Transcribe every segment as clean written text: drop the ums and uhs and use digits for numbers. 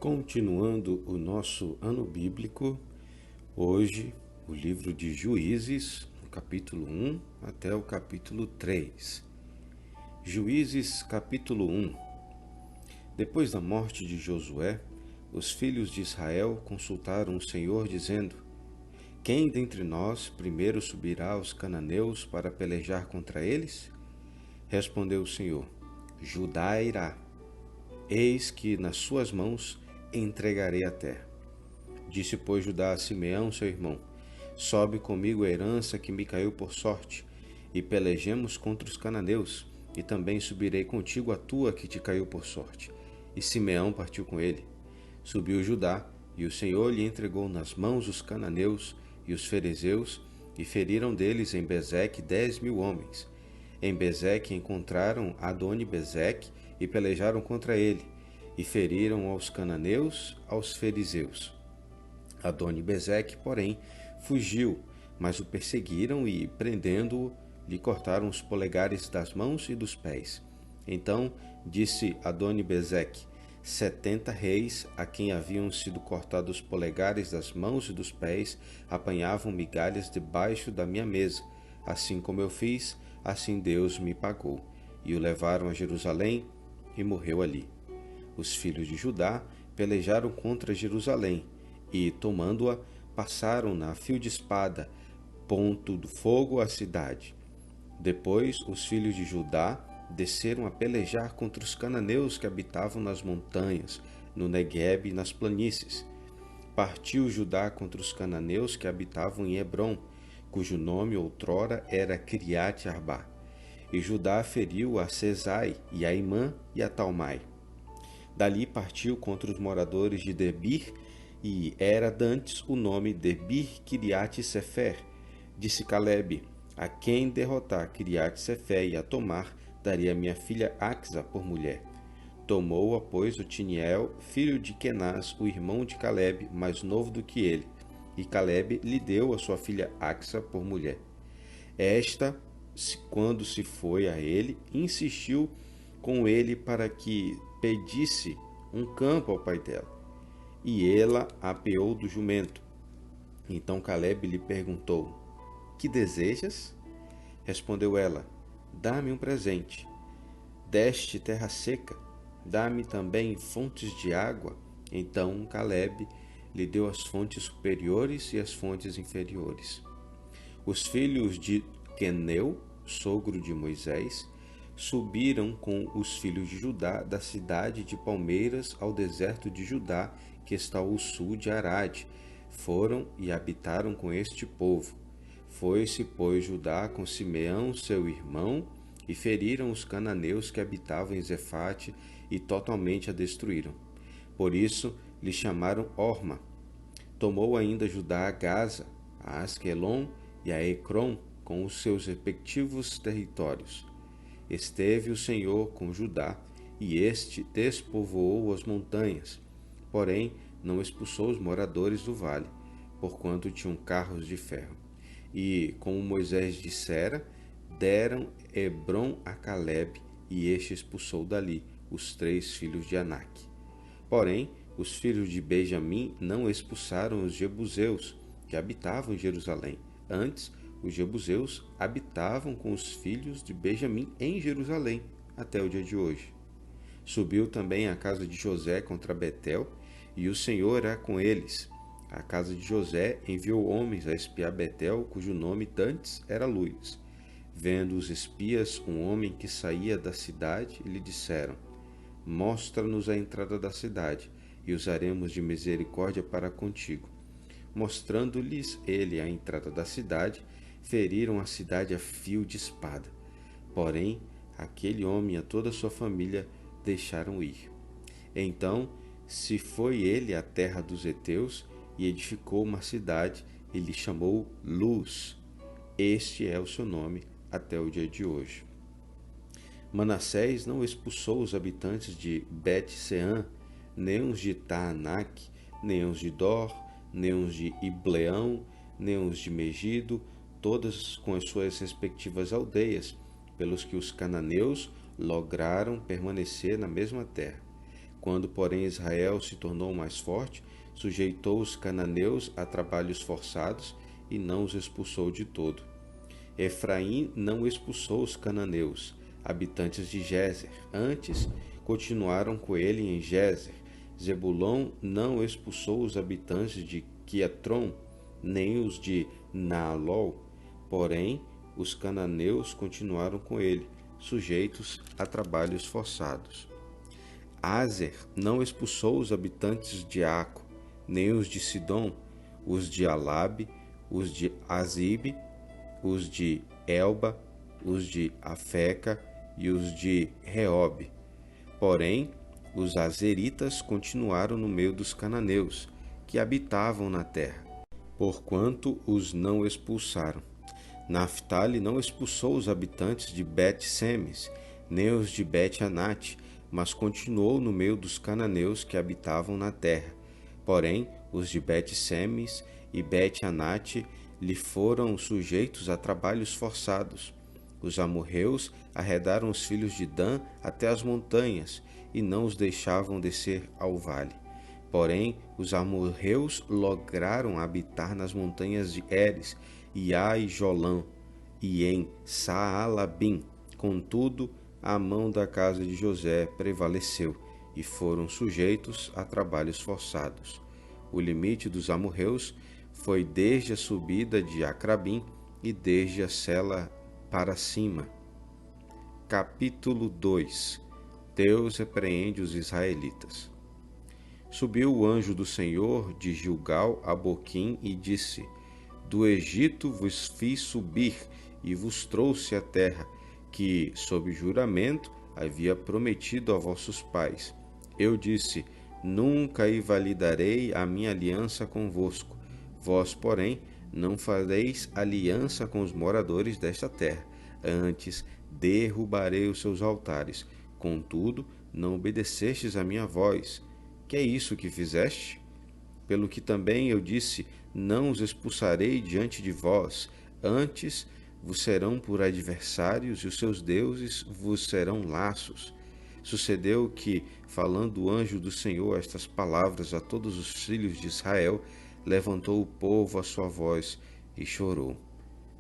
Continuando o nosso ano bíblico, hoje o livro de Juízes, no capítulo 1 até o capítulo 3. Juízes, capítulo 1. Depois da morte de Josué, os filhos de Israel consultaram o Senhor, dizendo: Quem dentre nós primeiro subirá aos cananeus para pelejar contra eles? Respondeu o Senhor: Judá irá. Eis que nas suas mãos entregarei a terra. Disse, pois, Judá a Simeão, seu irmão: Sobe comigo a herança que me caiu por sorte, e pelejemos contra os cananeus, e também subirei contigo a tua que te caiu por sorte. E Simeão partiu com ele. Subiu Judá, e o Senhor lhe entregou nas mãos os cananeus e os ferezeus, e feriram deles em Bezeque 10.000 homens. Em Bezeque encontraram Adoni-Bezeque e pelejaram contra ele, e feriram aos cananeus, aos fariseus. Adoni-Bezeque, porém, fugiu, mas o perseguiram e, prendendo-o, lhe cortaram os polegares das mãos e dos pés. Então disse Adoni-Bezeque: 70 reis, a quem haviam sido cortados os polegares das mãos e dos pés, apanhavam migalhas debaixo da minha mesa. Assim como eu fiz, assim Deus me pagou. E o levaram a Jerusalém, e morreu ali. Os filhos de Judá pelejaram contra Jerusalém, e, tomando-a, passaram-na a fio de espada, pondo do fogo a cidade. Depois os filhos de Judá desceram a pelejar contra os cananeus que habitavam nas montanhas, no Neguebe e nas planícies. Partiu Judá contra os cananeus que habitavam em Hebrom, cujo nome outrora era Criate-Arbá. E Judá feriu a Sesai, e a Imã e a Talmai. Dali partiu contra os moradores de Debir, e era dantes o nome Debir-Kiriate-Sefer. Disse Calebe: A quem derrotar Kiriate-Sefer e a tomar, daria minha filha Axa por mulher. Tomou-a, pois, Otiniel, filho de Kenaz, o irmão de Calebe, mais novo do que ele, e Calebe lhe deu a sua filha Axa por mulher. Esta, quando se foi a ele, insistiu com ele para que pedisse um campo ao pai dela, e ela apeou do jumento. Então Calebe lhe perguntou: Que desejas? Respondeu ela: Dá-me um presente. Deste terra seca, dá-me também fontes de água. Então Calebe lhe deu as fontes superiores e as fontes inferiores. Os filhos de Queneu, sogro de Moisés, subiram com os filhos de Judá da cidade de Palmeiras ao deserto de Judá, que está ao sul de Arade. Foram e habitaram com este povo. Foi-se, pois, Judá com Simeão, seu irmão, e feriram os cananeus que habitavam em Zefate, e totalmente a destruíram. Por isso lhe chamaram Orma. Tomou ainda Judá a Gaza, a Asquelon e a Ecrom, com os seus respectivos territórios. Esteve o Senhor com Judá, e este despovoou as montanhas, porém não expulsou os moradores do vale, porquanto tinham carros de ferro. E, como Moisés dissera, deram Hebrom a Calebe, e este expulsou dali os 3 filhos de Anak. Porém, os filhos de Benjamim não expulsaram os jebuseus, que habitavam em Jerusalém. Antes, os jebuseus habitavam com os filhos de Benjamim em Jerusalém, até o dia de hoje. Subiu também a casa de José contra Betel, e o Senhor era com eles. A casa de José enviou homens a espiar Betel, cujo nome dantes era Luz. Vendo os espias um homem que saía da cidade, lhe disseram: Mostra-nos a entrada da cidade, e usaremos de misericórdia para contigo. Mostrando-lhes ele a entrada da cidade, feriram a cidade a fio de espada. Porém, aquele homem e a toda a sua família deixaram ir. Então se foi ele à terra dos heteus e edificou uma cidade e lhe chamou Luz. Este é o seu nome até o dia de hoje. Manassés não expulsou os habitantes de Bet-Seã, nem os de Taanak, nem os de Dor, nem os de Ibleão, nem os de Megido, todas com as suas respectivas aldeias, pelos que os cananeus lograram permanecer na mesma terra. Quando, porém, Israel se tornou mais forte, sujeitou os cananeus a trabalhos forçados e não os expulsou de todo. Efraim não expulsou os cananeus, habitantes de Gézer, antes continuaram com ele em Gézer. Zebulon não expulsou os habitantes de Quiatron, nem os de Naalol, porém os cananeus continuaram com ele, sujeitos a trabalhos forçados. Azer não expulsou os habitantes de Aco, nem os de Sidom, os de Alabe, os de Azibe, os de Elba, os de Afeca e os de Reobe. Porém, os azeritas continuaram no meio dos cananeus, que habitavam na terra, porquanto os não expulsaram. Naphtali não expulsou os habitantes de Bet-Semes, nem os de Bet-Anate, mas continuou no meio dos cananeus que habitavam na terra. Porém, os de Bet-Semes e Bet-Anate lhe foram sujeitos a trabalhos forçados. Os amorreus arredaram os filhos de Dan até as montanhas, e não os deixavam descer ao vale. Porém, os amorreus lograram habitar nas montanhas de Eres, e Ai-Jolã, e em Saalabim. Contudo, a mão da casa de José prevaleceu, e foram sujeitos a trabalhos forçados. O limite dos amorreus foi desde a subida de Acrabim e desde a Sela para cima. Capítulo 2. Deus repreende os israelitas. Subiu o anjo do Senhor de Gilgal a Boquim e disse: Do Egito vos fiz subir e vos trouxe a terra, que, sob juramento, havia prometido a vossos pais. Eu disse: Nunca invalidarei a minha aliança convosco. Vós, porém, não fareis aliança com os moradores desta terra. Antes, derrubarei os seus altares. Contudo, não obedecestes à minha voz. Que é isso que fizeste? Pelo que também eu disse: Não os expulsarei diante de vós. Antes, vos serão por adversários, e os seus deuses vos serão laços. Sucedeu que, falando o anjo do Senhor estas palavras a todos os filhos de Israel, levantou o povo a sua voz e chorou.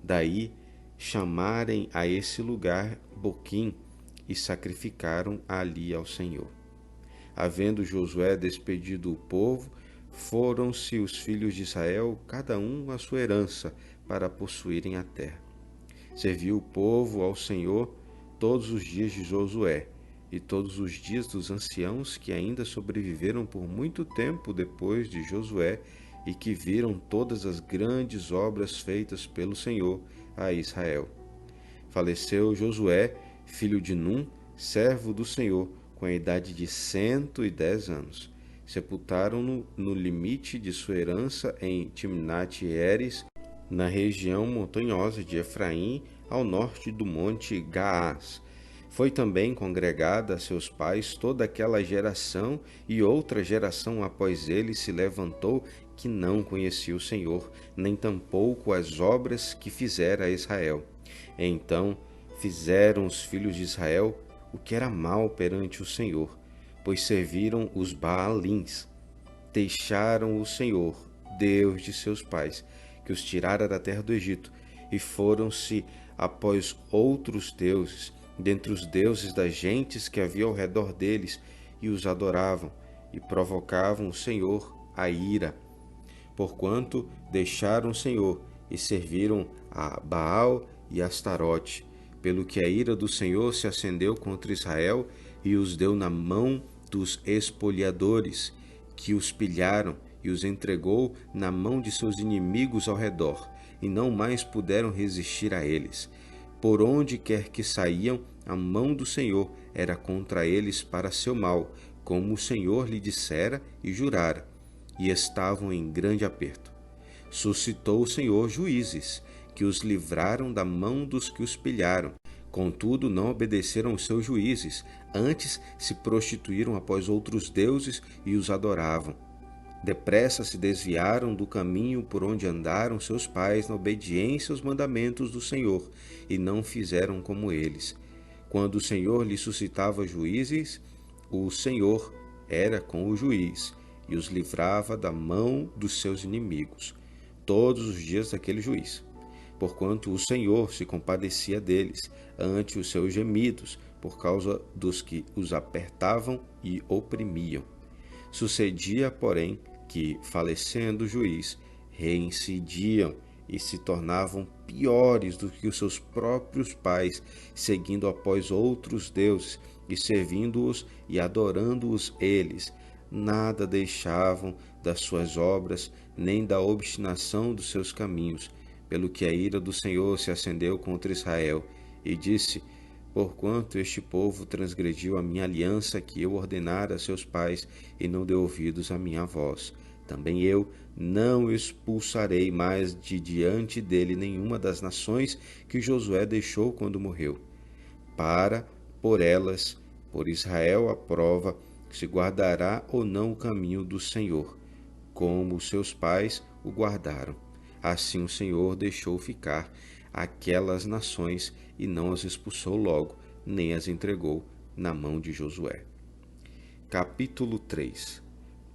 Daí chamarem a esse lugar Boquim e sacrificaram ali ao Senhor. Havendo Josué despedido o povo, foram-se os filhos de Israel, cada um a sua herança, para possuírem a terra. Serviu o povo ao Senhor todos os dias de Josué, e todos os dias dos anciãos que ainda sobreviveram por muito tempo depois de Josué, e que viram todas as grandes obras feitas pelo Senhor a Israel. Faleceu Josué, filho de Num, servo do Senhor, com a idade de 110 anos. Sepultaram-no no limite de sua herança em Timnat-Heres, na região montanhosa de Efraim, ao norte do monte Gaás. Foi também congregada a seus pais toda aquela geração, e outra geração após ele se levantou que não conhecia o Senhor, nem tampouco as obras que fizera a Israel. Então fizeram os filhos de Israel o que era mal perante o Senhor, pois serviram os Baalins. Deixaram o Senhor, Deus de seus pais, que os tirara da terra do Egito, e foram-se após outros deuses, dentre os deuses das gentes que havia ao redor deles, e os adoravam, e provocavam o Senhor a ira. Porquanto deixaram o Senhor, e serviram a Baal e Astarote, pelo que a ira do Senhor se acendeu contra Israel, e os deu na mão dos espoliadores, que os pilharam, e os entregou na mão de seus inimigos ao redor, e não mais puderam resistir a eles. Por onde quer que saíam, a mão do Senhor era contra eles para seu mal, como o Senhor lhe dissera e jurara, e estavam em grande aperto. Suscitou o Senhor juízes, que os livraram da mão dos que os pilharam. Contudo, não obedeceram aos seus juízes, antes se prostituíram após outros deuses e os adoravam. Depressa se desviaram do caminho por onde andaram seus pais na obediência aos mandamentos do Senhor, e não fizeram como eles. Quando o Senhor lhe suscitava juízes, o Senhor era com o juiz, e os livrava da mão dos seus inimigos, todos os dias daquele juiz. Porquanto o Senhor se compadecia deles, ante os seus gemidos, por causa dos que os apertavam e oprimiam. Sucedia, porém, que, falecendo o juiz, reincidiam e se tornavam piores do que os seus próprios pais, seguindo após outros deuses e servindo-os e adorando-os eles. Nada deixavam das suas obras, nem da obstinação dos seus caminhos, pelo que a ira do Senhor se acendeu contra Israel, e disse: Porquanto este povo transgrediu a minha aliança que eu ordenara a seus pais, e não deu ouvidos à minha voz, também eu não expulsarei mais de diante dele nenhuma das nações que Josué deixou quando morreu, para por elas, por Israel a prova, se guardará ou não o caminho do Senhor, como os seus pais o guardaram. Assim o Senhor deixou ficar aquelas nações e não as expulsou logo, nem as entregou na mão de Josué. Capítulo 3.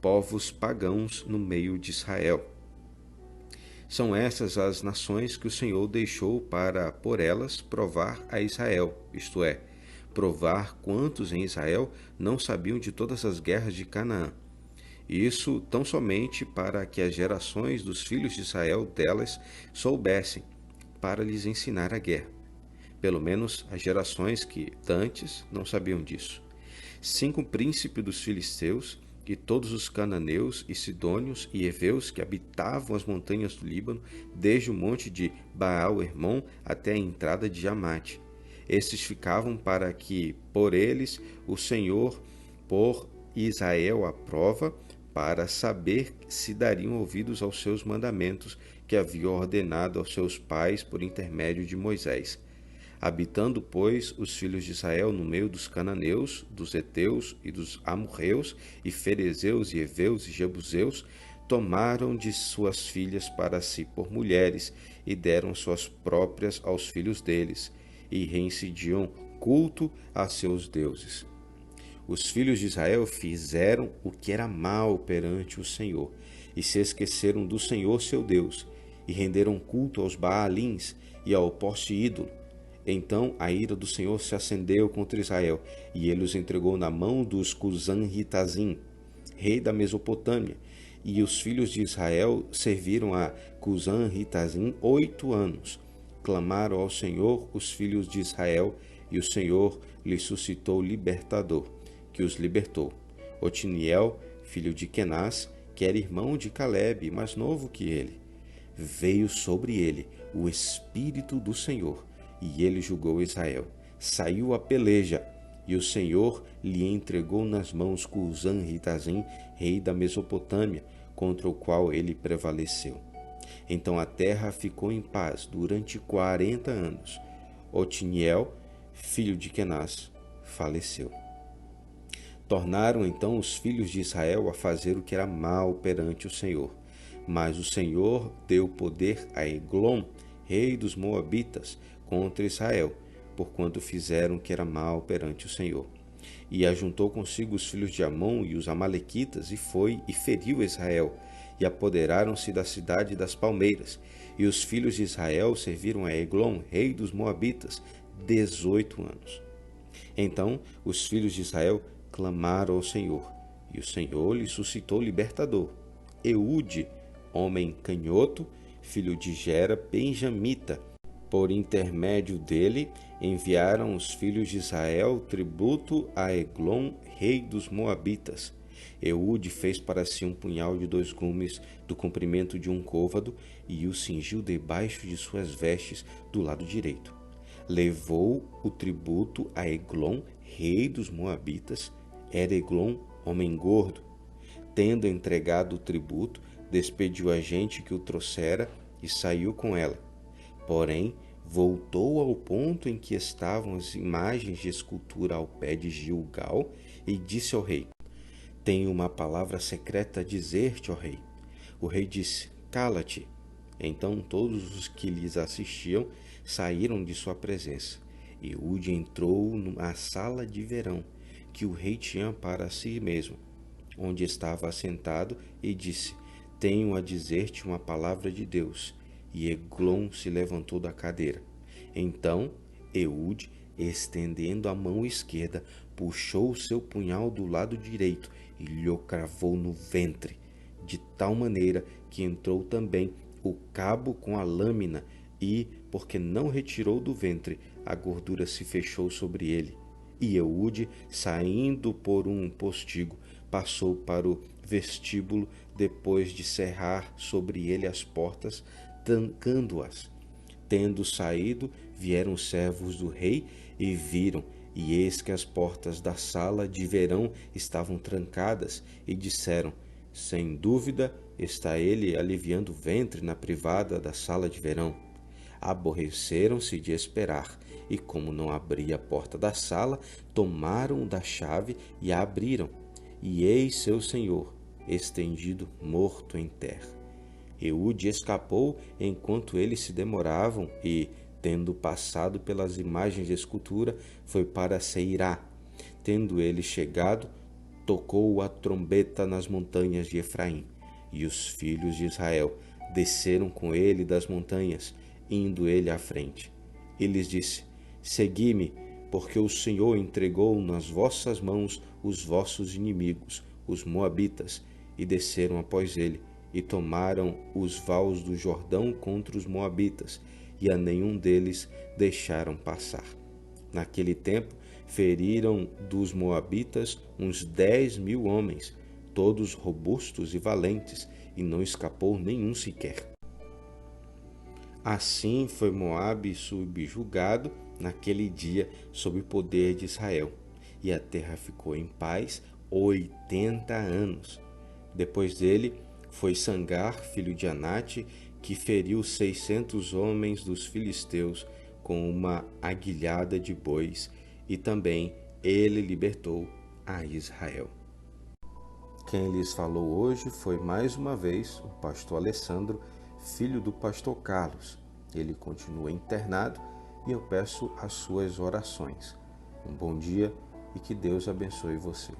Povos pagãos no meio de Israel. São essas as nações que o Senhor deixou para, por elas, provar a Israel, isto é, provar quantos em Israel não sabiam de todas as guerras de Canaã. Isso tão somente para que as gerações dos filhos de Israel delas soubessem, para lhes ensinar a guerra. Pelo menos as gerações que dantes não sabiam disso. 5 príncipes dos filisteus e todos os cananeus e sidônios e heveus que habitavam as montanhas do Líbano, desde o monte de Baal-Hermon até a entrada de Amate. Estes ficavam para que, por eles, o Senhor pôr Israel à prova, para saber se dariam ouvidos aos seus mandamentos que havia ordenado aos seus pais por intermédio de Moisés. Habitando, pois, os filhos de Israel no meio dos cananeus, dos heteus e dos amorreus, e ferezeus, e heveus e jebuseus, tomaram de suas filhas para si por mulheres, e deram suas próprias aos filhos deles, e reincidiam culto a seus deuses. Os filhos de Israel fizeram o que era mal perante o Senhor, e se esqueceram do Senhor seu Deus, e renderam culto aos Baalins e ao poste ídolo. Então a ira do Senhor se acendeu contra Israel, e ele os entregou na mão dos Cusã-Ritazim, rei da Mesopotâmia. E os filhos de Israel serviram a Cusã-Ritazim 8 anos. Clamaram ao Senhor os filhos de Israel, e o Senhor lhes suscitou libertador, que os libertou. Otiniel, filho de Kenaz, que era irmão de Calebe, mais novo que ele. Veio sobre ele o Espírito do Senhor, e ele julgou Israel. Saiu a peleja, e o Senhor lhe entregou nas mãos Cusã-Ritazim, rei da Mesopotâmia, contra o qual ele prevaleceu. Então a terra ficou em paz durante 40 anos. Otiniel, filho de Kenaz, faleceu. Tornaram então os filhos de Israel a fazer o que era mal perante o Senhor. Mas o Senhor deu poder a Eglon, rei dos Moabitas, contra Israel, porquanto fizeram o que era mal perante o Senhor. E ajuntou consigo os filhos de Amon e os amalequitas, e foi e feriu Israel, e apoderaram-se da cidade das palmeiras. E os filhos de Israel serviram a Eglon, rei dos Moabitas, 18 anos. Então os filhos de Israel clamaram ao Senhor, e o Senhor lhe suscitou libertador, Eude, homem canhoto, filho de Gera, benjamita. Por intermédio dele, enviaram os filhos de Israel tributo a Eglon, rei dos Moabitas. Eude fez para si um punhal de 2 gumes do comprimento de um côvado e o cingiu debaixo de suas vestes do lado direito. Levou o tributo a Eglon, rei dos Moabitas. Era Eglon homem gordo. Tendo entregado o tributo, despediu a gente que o trouxera e saiu com ela. Porém, voltou ao ponto em que estavam as imagens de escultura ao pé de Gilgal e disse ao rei: Tenho uma palavra secreta a dizer-te, ó rei. O rei disse: Cala-te. Então todos os que lhes assistiam saíram de sua presença. Eude entrou na sala de verão, que o rei tinha para si mesmo. onde estava assentado e disse: Tenho a dizer-te uma palavra de Deus. E Eglon se levantou da cadeira. Então Eude, estendendo a mão esquerda, puxou o seu punhal do lado direito e lhe cravou no ventre, de tal maneira que entrou também o cabo com a lâmina e, porque não retirou do ventre, a gordura se fechou sobre ele. E Eude, saindo por um postigo, passou para o vestíbulo depois de cerrar sobre ele as portas, trancando-as. Tendo saído, vieram os servos do rei e viram, e eis que as portas da sala de verão estavam trancadas, e disseram: Sem dúvida está ele aliviando o ventre na privada da sala de verão. Aborreceram-se de esperar, e como não abria a porta da sala, tomaram da chave e a abriram. E eis seu senhor, estendido, morto em terra. Eude escapou enquanto eles se demoravam e, tendo passado pelas imagens de escultura, foi para Seirá. Tendo ele chegado, tocou a trombeta nas montanhas de Efraim, e os filhos de Israel desceram com ele das montanhas, indo ele à frente. E lhes disse: Segui-me, porque o Senhor entregou nas vossas mãos os vossos inimigos, os moabitas, e desceram após ele, e tomaram os vaus do Jordão contra os moabitas, e a nenhum deles deixaram passar. Naquele tempo, feriram dos moabitas uns 10.000 homens, todos robustos e valentes, e não escapou nenhum sequer. Assim foi Moabe subjugado naquele dia sob o poder de Israel, e a terra ficou em paz 80 anos. Depois dele foi Sangar, filho de Anate, que feriu 600 homens dos filisteus com uma aguilhada de bois, e também ele libertou a Israel. Quem lhes falou hoje foi mais uma vez o pastor Alessandro, filho do pastor Carlos. Ele continua internado e eu peço as suas orações. Um bom dia e que Deus abençoe você.